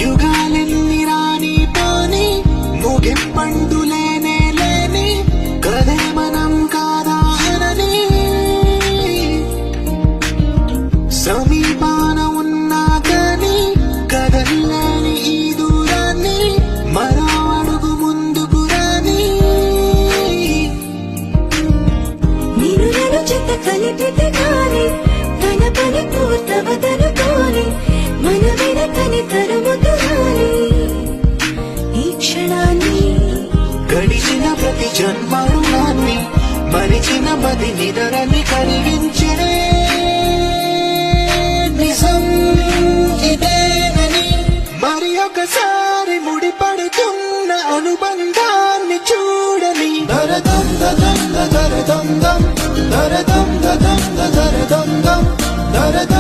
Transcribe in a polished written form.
యుగాలెన్ని రాని పోని ముగింపండులేనే లేని కదే మనం కాదా అనని సమీపాన ఉన్నా కానీ కదల్లేని ఈ దూరాన్ని మరో అడుగు ముందుకు రాని నేను నన్ను చెత్త కలిపితే కానీ తన పని పూర్తవదనుకోని మన వెనకని తరుముతురాని ఈ క్షణాన్ని గడిచిన ప్రతి జన్మరుణాన్ని మరిచిన మది నిదరని కలిగించే నిజం ఇదేనని మరి ఒకసారి ముడిపడుతున్న అనుబంధాన్ని చూడని దరదం దదం దరదం దం దరదం దదం దరదం దం దరదం